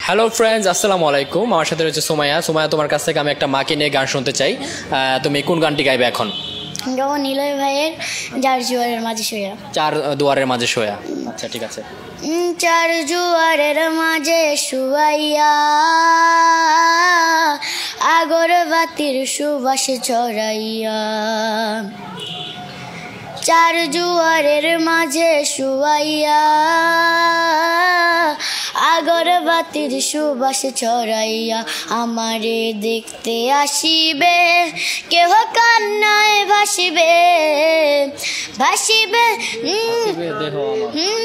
Hello friends, আসসালামু আলাইকুম। আমার সাথে রয়েছে সুমাইয়া। সুমাইয়া, তোমার কাছ থেকে আমি একটা মাকে নিয়ে গান শুনতে চাই। তুমি কোন গানটি গাইবে এখন? নিলয় ভাইয়ের চার জোয়ারের মাঝে শোয়া। চার দুয়ারের মাঝে শোয়া। আচ্ছা, ঠিক আছে। চার জোয়ারের মাঝে শুয়াইয়া আগরবাতির সুবাস ছড়াইয়া, চার জোয়ারের মাঝে শুয়াইয়া আগরবাতির সুবাস ছড়াইয়া আমারে দেখতে আসিবে, কেহ কান্নায় ভাসিবে ভাসিবে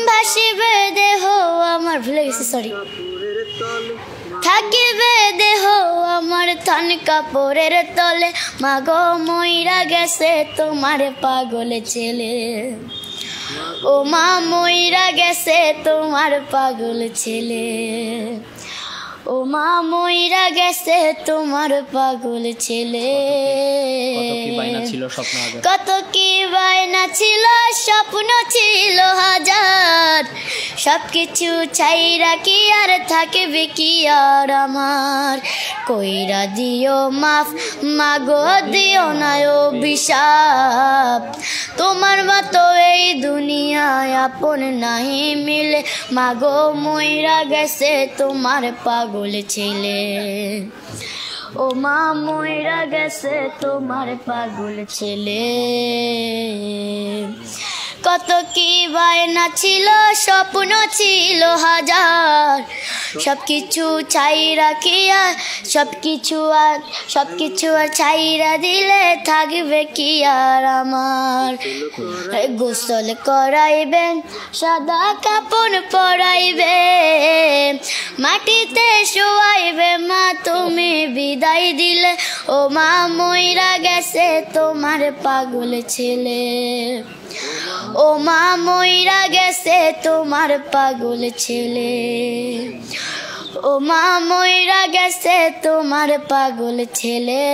ভাসিবে দেহ আমার, ভুলে গেছি, সরি। থাকিবে দেহ আমার থান কাপড়ের তলে, মাগো মইরা গেছে তোমার পাগল ছেলে, ও মা মইরা গেছে তোমার পাগল ছেলে, ও মা মইরা গেছে তোমার পাগল ছেলে। কত কি বায়না ছিল, স্বপ্ন ছিল হাজার, সবকিছু ছাইরা কি আর থাকবে কি আর আমার। কইরা দিও মাফ মাগো, দিও না অভিশাপ, তোমার মতো এই দুনিয়ায় আপন নাহি মিলে, মাগো মইরা গেছে তোমার পাগল ছেলে, ও মা মইরা গেছে তোমার পাগল ছেলে। কত কি বায়না ছিল, স্বপ্ন ছিল হাজার, সবকিছু ছাইরা কি আর সবকিছু আর ছাইরা দিলে থাকবে কি আর আমার। গোসল করাইবেন, সাদা কাপড় পরাইবে, মাটিতে শোয়াইবে মা তুমি বিদায় দিলে, ও মা মইরা গেছে তোমার পাগল ছেলে, ও মা মইরা গেছে তোমার পাগল ছেলে, ও মা মইরা গেছে তোমার পাগল ছেলে।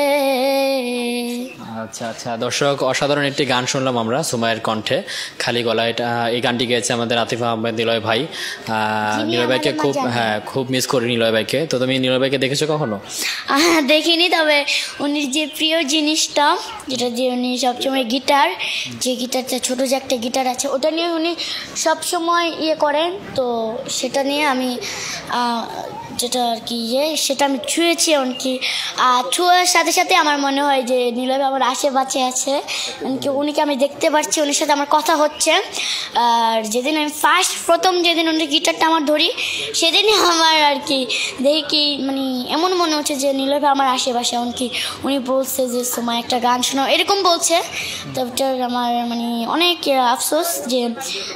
আচ্ছা আচ্ছা দর্শক, অসাধারণ একটি গান শুনলাম আমরা সুমাইয়ের কণ্ঠে, খালি গলায়। এই গানটি গেয়েছে আমাদের আতিফ আহমেদ নিলয় ভাই। নিলয় ভাইকে খুব মিস করি নিলয় ভাইকে। তো তুমি নিলয় ভাইকে দেখেছো কখনো? দেখিনি, তবে উনি যে প্রিয় জিনিসটা, যেটা দিয়ে উনি সবসময় গিটার, যে গিটারটা ছোটো যে একটা গিটার আছে, ওটা নিয়ে উনি সবসময় করেন। তো সেটা নিয়ে আমি যেটা আর কি সেটা আমি ছুঁয়েছি এমনকি। ছুঁয়ার সাথে সাথে আমার মনে হয় যে নীলয় আমার আশেপাশে আছে, এমনকি উনিকে আমি দেখতে পাচ্ছি, উনির সাথে আমার কথা হচ্ছে। আর যেদিন আমি প্রথম যেদিন উনি গিটারটা আমার ধরি, সেদিনই আমার আর কি দেখি কি মানে এমন মনে হচ্ছে যে নীলয় আমার আশেপাশে। এমনকি উনি বলছে যে সময় একটা গান শোনাও, এরকম বলছে। তো আমার মানে অনেক আফসোস, যে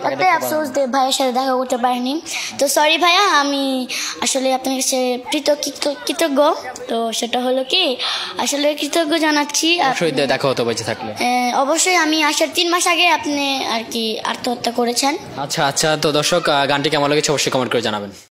একটাই আফসোস যে ভাইয়ের সাথে দেখা করতে পারিনি। তো সরি ভাইয়া, আমি আসলে আপনার কাছে কৃতজ্ঞ। তো সেটা হলো কি, আসলে কৃতজ্ঞ জানাচ্ছি। দেখা হতো বেঁচে থাকলে। অবশ্যই, আমি আসার 3 মাস আগে আপনি আর কি আত্মহত্যা করেছেন। আচ্ছা আচ্ছা, তো দর্শক গানটি কেমন লেগেছে অবশ্যই কমেন্ট করে জানাবেন।